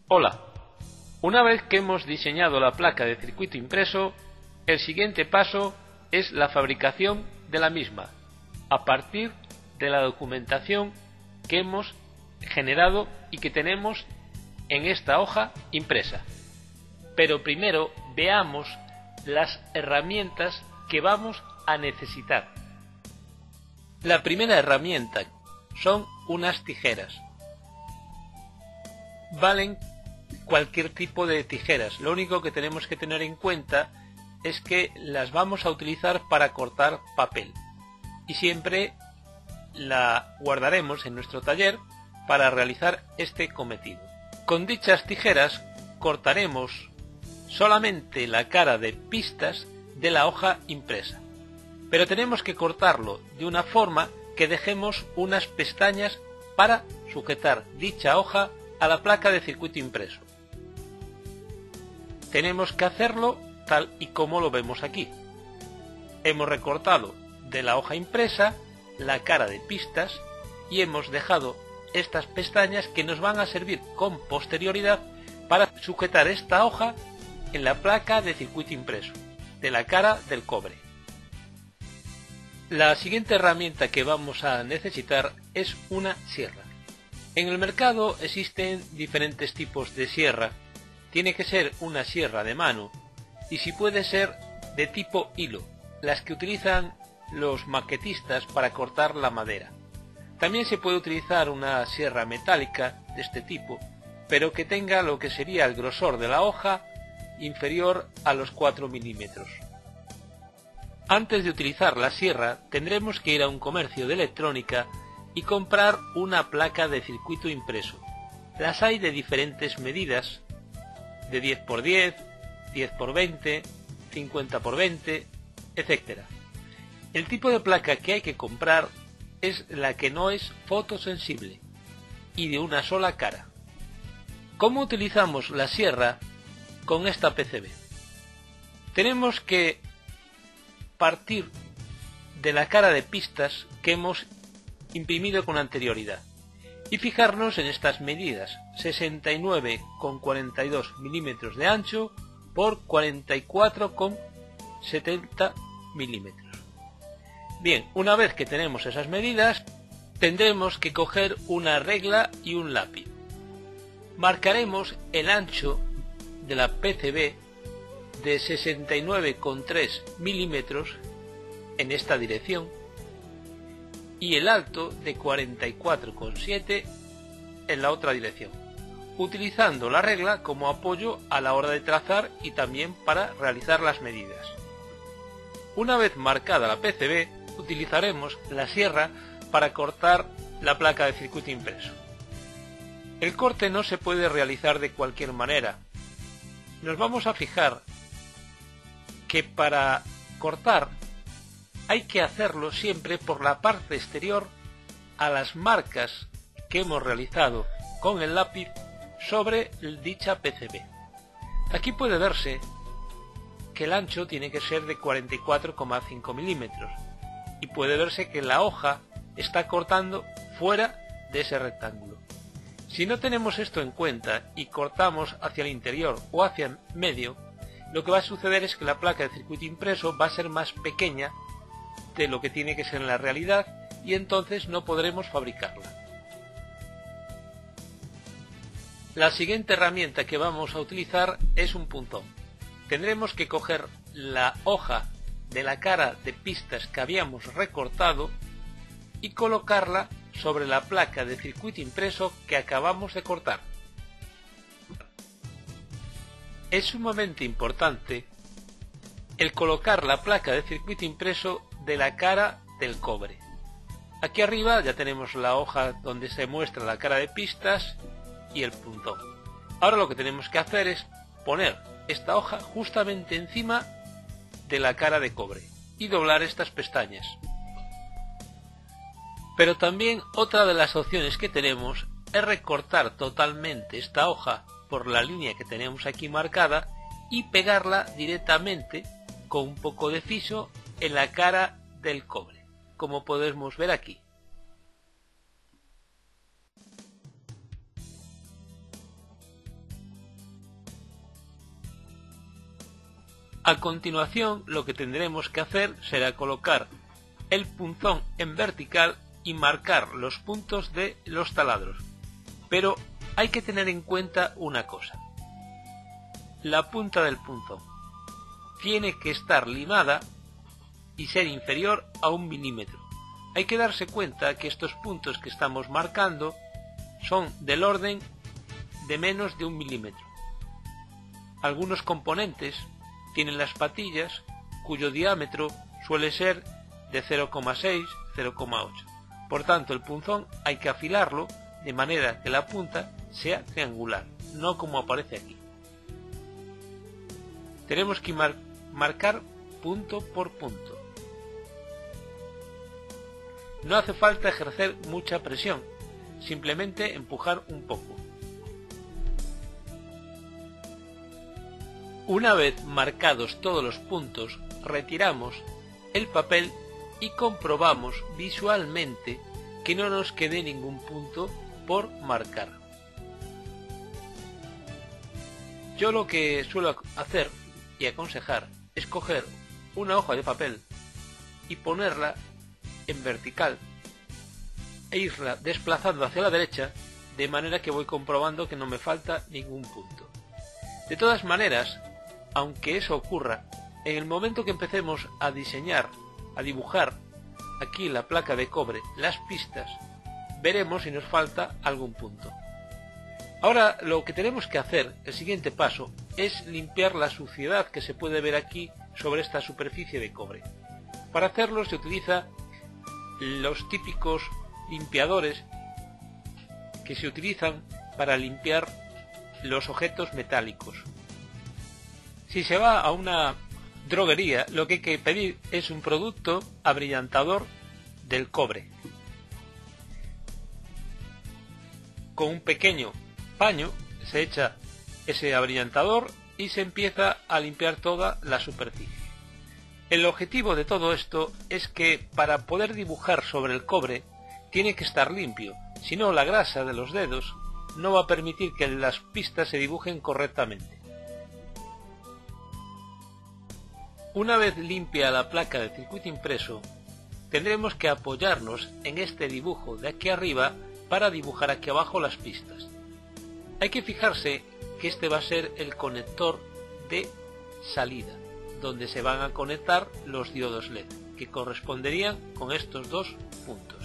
Hola, una vez que hemos diseñado la placa de circuito impreso, el siguiente paso es la fabricación de la misma, a partir de la documentación que hemos generado y que tenemos en esta hoja impresa. Pero primero veamos las herramientas que vamos a necesitar. La primera herramienta son unas tijeras. Valen cualquier tipo de tijeras, lo único que tenemos que tener en cuenta es que las vamos a utilizar para cortar papel y siempre la guardaremos en nuestro taller para realizar este cometido. Con dichas tijeras cortaremos solamente la cara de pistas de la hoja impresa, pero tenemos que cortarlo de una forma que dejemos unas pestañas para sujetar dicha hoja a la placa de circuito impreso. Tenemos que hacerlo tal y como lo vemos aquí. Hemos recortado de la hoja impresa la cara de pistas y hemos dejado estas pestañas que nos van a servir con posterioridad para sujetar esta hoja en la placa de circuito impreso de la cara del cobre. La siguiente herramienta que vamos a necesitar es una sierra. En el mercado existen diferentes tipos de sierra. Tiene que ser una sierra de mano y si puede ser de tipo hilo, las que utilizan los maquetistas para cortar la madera. También se puede utilizar una sierra metálica de este tipo, pero que tenga lo que sería el grosor de la hoja inferior a los 4 milímetros. Antes de utilizar la sierra tendremos que ir a un comercio de electrónica y comprar una placa de circuito impreso. Las hay de diferentes medidas, de 10×10, 10×20, 50×20, etc. El tipo de placa que hay que comprar es la que no es fotosensible y de una sola cara. ¿Cómo utilizamos la sierra con esta PCB? Tenemos que partir de la cara de pistas que hemos imprimido con anterioridad y fijarnos en estas medidas: 69,42 milímetros de ancho por 44,70 milímetros. Bien, una vez que tenemos esas medidas, tendremos que coger una regla y un lápiz. Marcaremos el ancho de la PCB de 69,3 milímetros en esta dirección y el alto de 44,7 en la otra dirección, utilizando la regla como apoyo a la hora de trazar y también para realizar las medidas. Una vez marcada la PCB, utilizaremos la sierra para cortar la placa de circuito impreso. El corte no se puede realizar de cualquier manera. Nos vamos a fijar que para cortar hay que hacerlo siempre por la parte exterior a las marcas que hemos realizado con el lápiz sobre dicha PCB. Aquí puede verse que el ancho tiene que ser de 44,5 milímetros y puede verse que la hoja está cortando fuera de ese rectángulo. Si no tenemos esto en cuenta y cortamos hacia el interior o hacia el medio, lo que va a suceder es que la placa de circuito impreso va a ser más pequeña de lo que tiene que ser en la realidad y entonces no podremos fabricarla. La siguiente herramienta que vamos a utilizar es un punzón. Tendremos que coger la hoja de la cara de pistas que habíamos recortado y colocarla sobre la placa de circuito impreso que acabamos de cortar. Es sumamente importante el colocar la placa de circuito impreso de la cara del cobre. Aquí arriba ya tenemos la hoja donde se muestra la cara de pistas y el punzón. Ahora lo que tenemos que hacer es poner esta hoja justamente encima de la cara de cobre y doblar estas pestañas. Pero también otra de las opciones que tenemos es recortar totalmente esta hoja por la línea que tenemos aquí marcada y pegarla directamente con un poco de fiso en la cara del cobre, como podemos ver aquí. A continuación, lo que tendremos que hacer será colocar el punzón en vertical y marcar los puntos de los taladros. Pero hay que tener en cuenta una cosa. La punta del punzón tiene que estar limada y ser inferior a 1 milímetro. Hay que darse cuenta que estos puntos que estamos marcando son del orden de menos de 1 milímetro. Algunos componentes tienen las patillas cuyo diámetro suele ser de 0,6-0,8. Por tanto, el punzón hay que afilarlo de manera que la punta sea triangular, no como aparece aquí. Tenemos que marcar punto por punto. No hace falta ejercer mucha presión, simplemente empujar un poco. Una vez marcados todos los puntos, retiramos el papel y comprobamos visualmente que no nos quede ningún punto por marcar. Yo lo que suelo hacer y aconsejar es coger una hoja de papel y ponerla en vertical e irla desplazando hacia la derecha, de manera que voy comprobando que no me falta ningún punto. De todas maneras, aunque eso ocurra, en el momento que empecemos a diseñar, a dibujar aquí en la placa de cobre las pistas, veremos si nos falta algún punto. Ahora lo que tenemos que hacer, el siguiente paso, es limpiar la suciedad que se puede ver aquí sobre esta superficie de cobre. Para hacerlo se utiliza los típicos limpiadores que se utilizan para limpiar los objetos metálicos. Si se va a una droguería, lo que hay que pedir es un producto abrillantador del cobre. Con un pequeño paño se echa ese abrillantador y se empieza a limpiar toda la superficie. El objetivo de todo esto es que para poder dibujar sobre el cobre tiene que estar limpio, si no la grasa de los dedos no va a permitir que las pistas se dibujen correctamente. Una vez limpia la placa de circuito impreso, tendremos que apoyarnos en este dibujo de aquí arriba para dibujar aquí abajo las pistas. Hay que fijarse que este va a ser el conector de salida, donde se van a conectar los diodos LED, que corresponderían con estos dos puntos.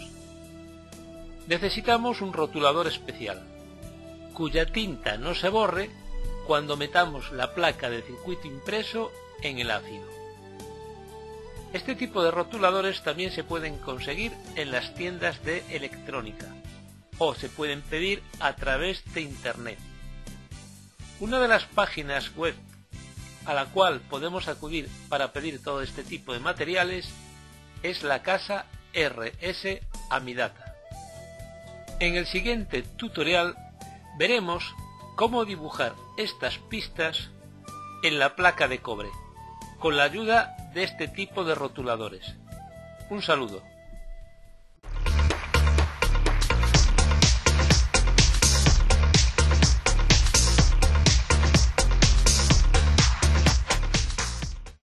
Necesitamos un rotulador especial, cuya tinta no se borre cuando metamos la placa de circuito impreso en el ácido. Este tipo de rotuladores también se pueden conseguir en las tiendas de electrónica o se pueden pedir a través de internet. Una de las páginas web a la cual podemos acudir para pedir todo este tipo de materiales es la casa RS Amidata. En el siguiente tutorial veremos cómo dibujar estas pistas en la placa de cobre con la ayuda de este tipo de rotuladores. Un saludo.